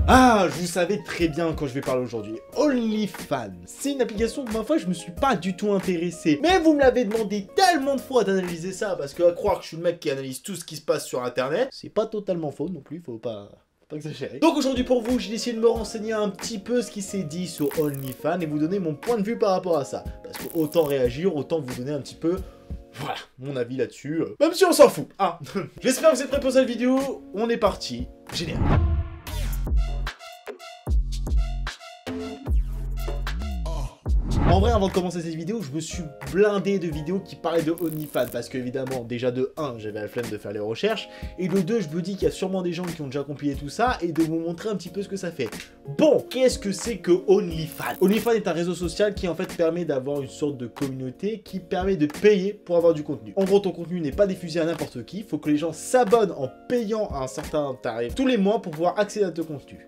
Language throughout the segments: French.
Ah, je vous savais très bien quand je vais parler aujourd'hui. OnlyFans. C'est une application que ma foi je me suis pas du tout intéressé. Mais vous me l'avez demandé tellement de fois d'analyser ça, parce que à croire que je suis le mec qui analyse tout ce qui se passe sur internet, c'est pas totalement faux non plus, faut pas exagérer. Donc aujourd'hui pour vous, j'ai décidé de me renseigner un petit peu ce qui s'est dit sur OnlyFans et vous donner mon point de vue par rapport à ça. Parce que autant réagir, autant vous donner un petit peu... Voilà, mon avis là-dessus, même si on s'en fout. Ah, j'espère que vous êtes prêts pour cette vidéo, on est parti, génial. En vrai, avant de commencer cette vidéo, je me suis blindé de vidéos qui parlaient de OnlyFans parce qu'évidemment, déjà de 1, j'avais la flemme de faire les recherches, et de 2, je me dis qu'il y a sûrement des gens qui ont déjà compilé tout ça, et de vous montrer un petit peu ce que ça fait. Bon, qu'est-ce que c'est que OnlyFans? OnlyFans est un réseau social qui en fait permet d'avoir une sorte de communauté qui permet de payer pour avoir du contenu. En gros, ton contenu n'est pas diffusé à n'importe qui, il faut que les gens s'abonnent en payant un certain tarif tous les mois pour pouvoir accéder à ton contenu.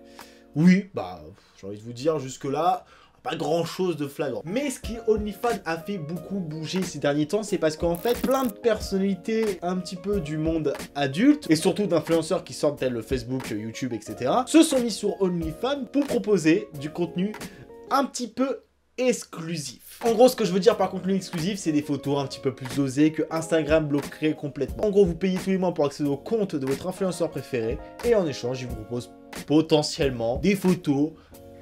Oui, bah, j'ai envie de vous dire, jusque-là... pas grand chose de flagrant. Mais ce qui OnlyFans a fait beaucoup bouger ces derniers temps, c'est parce qu'en fait, plein de personnalités un petit peu du monde adulte, et surtout d'influenceurs qui sortent tels le Facebook, YouTube, etc., se sont mis sur OnlyFans pour proposer du contenu un petit peu exclusif. En gros, ce que je veux dire par contenu exclusif, c'est des photos un petit peu plus osées que Instagram bloquerait complètement. En gros, vous payez tous les mois pour accéder au compte de votre influenceur préféré, et en échange, il vous propose potentiellement des photos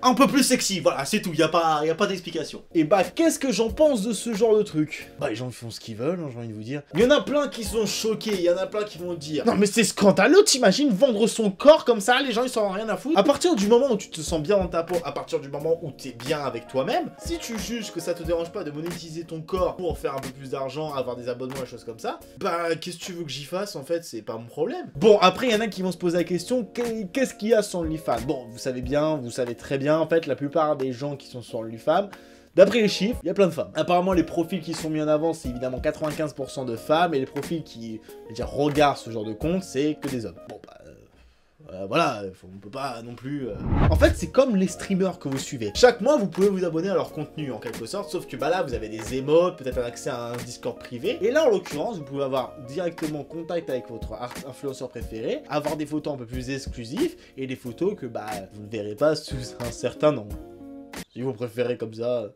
un peu plus sexy, voilà, c'est tout, y a pas d'explication. Et bah, qu'est-ce que j'en pense de ce genre de truc? Bah, les gens font ce qu'ils veulent, hein, j'ai envie de vous dire. Il y en a plein qui sont choqués, il y en a plein qui vont dire non mais c'est scandaleux, t'imagines vendre son corps comme ça, les gens ils s'en ont rien à foutre. À partir du moment où tu te sens bien dans ta peau, à partir du moment où t'es bien avec toi-même, si tu juges que ça te dérange pas de monétiser ton corps pour faire un peu plus d'argent, avoir des abonnements et choses comme ça, bah, qu'est-ce que tu veux que j'y fasse, en fait, c'est pas mon problème. Bon, après, il y en a qui vont se poser la question, qu'est-ce qu'il y a sur OnlyFans? Bon, vous savez très bien, en fait, la plupart des gens qui sont sur OnlyFans, d'après les chiffres, il y a plein de femmes. Apparemment, les profils qui sont mis en avant, c'est évidemment 95% de femmes, et les profils qui, je veux dire, regardent ce genre de compte, c'est que des hommes. Bon, bah... voilà, on peut pas non plus... En fait, c'est comme les streamers que vous suivez. Chaque mois, vous pouvez vous abonner à leur contenu, en quelque sorte, sauf que bah là, vous avez des émotes, peut-être un accès à un Discord privé. Et là, en l'occurrence, vous pouvez avoir directement contact avec votre influenceur préféré, avoir des photos un peu plus exclusives, et des photos que, bah, vous ne verrez pas sous un certain nom. Si vous préférez comme ça...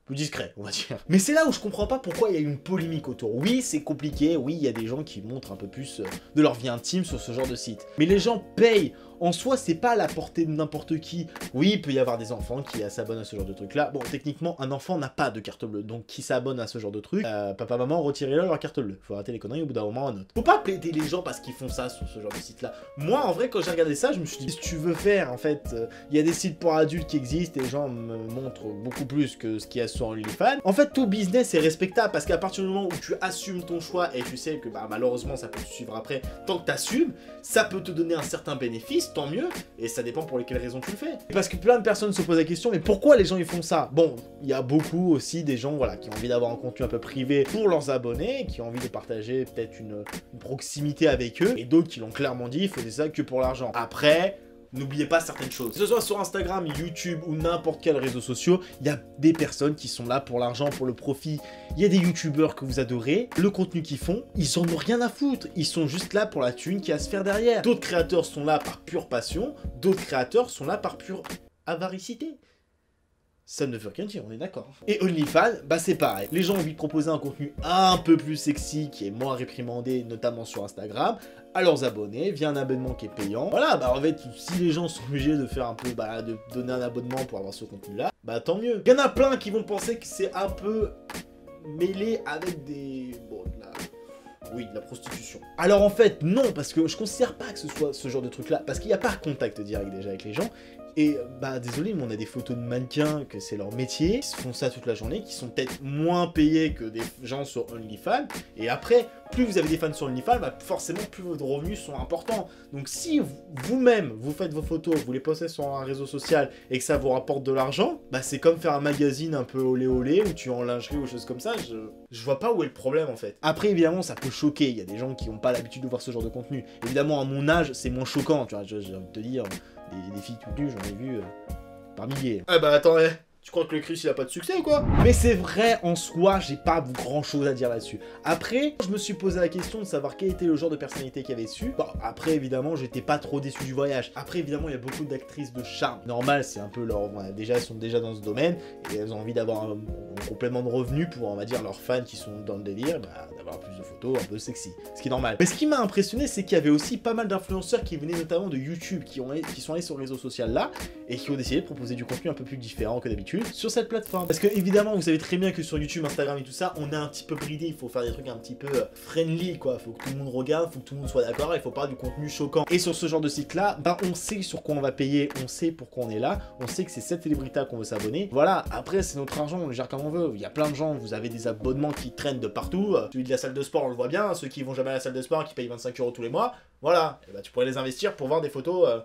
plus discret, on va dire. Mais c'est là où je comprends pas pourquoi il y a une polémique autour. Oui, c'est compliqué, oui, il y a des gens qui montrent un peu plus de leur vie intime sur ce genre de site. Mais les gens payent. En soi, c'est pas à la portée de n'importe qui. Oui, il peut y avoir des enfants qui s'abonnent à ce genre de truc-là. Bon, techniquement, un enfant n'a pas de carte bleue, donc qui s'abonne à ce genre de truc, papa, maman, retirez-leur leur carte bleue. Faut arrêter les conneries au bout d'un moment un autre. Faut pas plaider les gens parce qu'ils font ça sur ce genre de site-là. Moi, en vrai, quand j'ai regardé ça, je me suis dit, si tu veux faire, en fait, il y a des sites pour adultes qui existent et les gens me montrent beaucoup plus que ce qu'il y a sur OnlyFans. En fait, tout business est respectable parce qu'à partir du moment où tu assumes ton choix et tu sais que, bah, malheureusement, ça peut te suivre après, tant que t'assumes, ça peut te donner un certain bénéfice, tant mieux, et ça dépend pour lesquelles raisons tu le fais. Parce que plein de personnes se posent la question, mais pourquoi les gens ils font ça? Bon, il y a beaucoup aussi des gens, voilà, qui ont envie d'avoir un contenu un peu privé pour leurs abonnés, qui ont envie de partager peut-être une proximité avec eux, et d'autres qui l'ont clairement dit, ils faisaient ça que pour l'argent. Après... n'oubliez pas certaines choses. Que ce soit sur Instagram, YouTube ou n'importe quel réseau social, il y a des personnes qui sont là pour l'argent, pour le profit. Il y a des youtubeurs que vous adorez, le contenu qu'ils font, ils en ont rien à foutre. Ils sont juste là pour la thune qu'il y a à se faire derrière. D'autres créateurs sont là par pure passion, d'autres créateurs sont là par pure avaricité. Ça ne veut rien dire, on est d'accord. Et OnlyFans, bah c'est pareil. Les gens ont envie de proposer un contenu un peu plus sexy, qui est moins réprimandé, notamment sur Instagram, à leurs abonnés, via un abonnement qui est payant. Voilà, bah en fait, si les gens sont obligés de faire un peu, bah, de donner un abonnement pour avoir ce contenu-là, bah tant mieux. Il y en a plein qui vont penser que c'est un peu mêlé avec des... bon, oui, de la prostitution. Alors en fait, non, parce que je considère pas que ce soit ce genre de truc-là, parce qu'il n'y a pas contact direct déjà avec les gens, et bah désolé, mais on a des photos de mannequins, que c'est leur métier, qui font ça toute la journée, qui sont peut-être moins payés que des gens sur OnlyFans, et après, plus vous avez des fans sur OnlyFans, bah forcément, plus vos revenus sont importants. Donc si vous-même, vous faites vos photos, vous les postez sur un réseau social, et que ça vous rapporte de l'argent, bah c'est comme faire un magazine un peu olé olé, où tu es en lingerie ou choses comme ça, je vois pas où est le problème en fait. Après évidemment, ça peut choquer, il y a des gens qui n'ont pas l'habitude de voir ce genre de contenu. Évidemment, à mon âge, c'est moins choquant, tu vois, j'ai envie de te dire, des filles tout nues, j'en ai vu par milliers. Ah bah attends, Tu crois que le Chris il a pas de succès ou quoi? Mais c'est vrai, en soi, j'ai pas grand chose à dire là-dessus. Après, je me suis posé la question de savoir quel était le genre de personnalité qu'il y avait dessus. Bon, après, évidemment, j'étais pas trop déçu du voyage. Après, évidemment, il y a beaucoup d'actrices de charme. Normal, c'est un peu leur... Voilà, déjà, elles sont déjà dans ce domaine et elles ont envie d'avoir un complément de revenus pour, on va dire, leurs fans qui sont dans le délire, bah, d'avoir plus de photos un peu sexy. Ce qui est normal. Mais ce qui m'a impressionné, c'est qu'il y avait aussi pas mal d'influenceurs qui venaient notamment de YouTube, qui sont allés sur le réseau social là et qui ont décidé de proposer du contenu un peu plus différent que d'habitude sur cette plateforme. Parce que évidemment, vous savez très bien que sur YouTube, Instagram et tout ça, on est un petit peu bridé, il faut faire des trucs un petit peu friendly quoi, faut que tout le monde regarde, faut que tout le monde soit d'accord, il faut pas du contenu choquant. Et sur ce genre de site là, bah on sait sur quoi on va payer, on sait pourquoi on est là, on sait que c'est cette célébrité qu'on veut s'abonner. Voilà, après c'est notre argent, on le gère comme on veut. Il y a plein de gens, vous avez des abonnements qui traînent de partout, celui de la salle de sport on le voit bien, ceux qui vont jamais à la salle de sport qui payent 25 € tous les mois, voilà, et bah tu pourrais les investir pour voir des photos.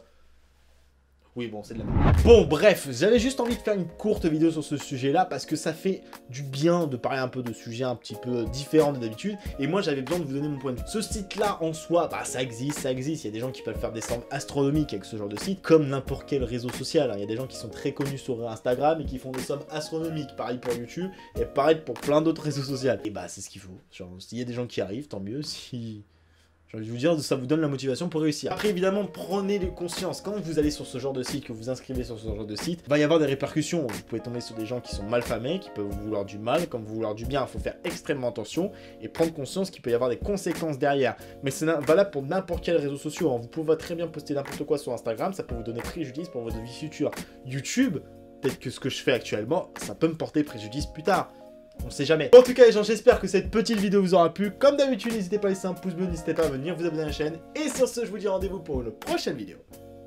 Oui, bon, c'est de la merde. Bon, bref, j'avais juste envie de faire une courte vidéo sur ce sujet-là parce que ça fait du bien de parler un peu de sujets un petit peu différents de d'habitude. Et moi, j'avais besoin de vous donner mon point de vue. Ce site-là, en soi, bah, ça existe. Il y a des gens qui peuvent faire des sommes astronomiques avec ce genre de site, comme n'importe quel réseau social. Il y a des gens qui sont très connus sur Instagram et qui font des sommes astronomiques. Pareil pour YouTube et pareil pour plein d'autres réseaux sociaux. Et bah, c'est ce qu'il faut. Genre, s'il y a des gens qui arrivent, tant mieux. Si... J'ai envie de vous dire, ça vous donne la motivation pour réussir. Après, évidemment, prenez conscience. Quand vous allez sur ce genre de site, que vous inscrivez sur ce genre de site, il va y avoir des répercussions. Vous pouvez tomber sur des gens qui sont mal famés, qui peuvent vous vouloir du mal, comme vous vouloir du bien. Il faut faire extrêmement attention et prendre conscience qu'il peut y avoir des conséquences derrière. Mais c'est valable pour n'importe quel réseau social. Vous pouvez très bien poster n'importe quoi sur Instagram, ça peut vous donner préjudice pour votre vie future. YouTube, peut-être que ce que je fais actuellement, ça peut me porter préjudice plus tard. On sait jamais. En tout cas les gens, j'espère que cette petite vidéo vous aura plu. Comme d'habitude, n'hésitez pas à laisser un pouce bleu, n'hésitez pas à venir vous abonner à la chaîne. Et sur ce, je vous dis rendez-vous pour une prochaine vidéo.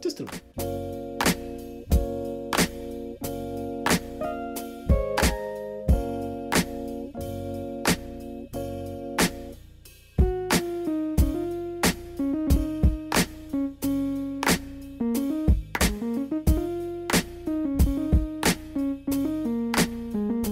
Tchuss tout le monde.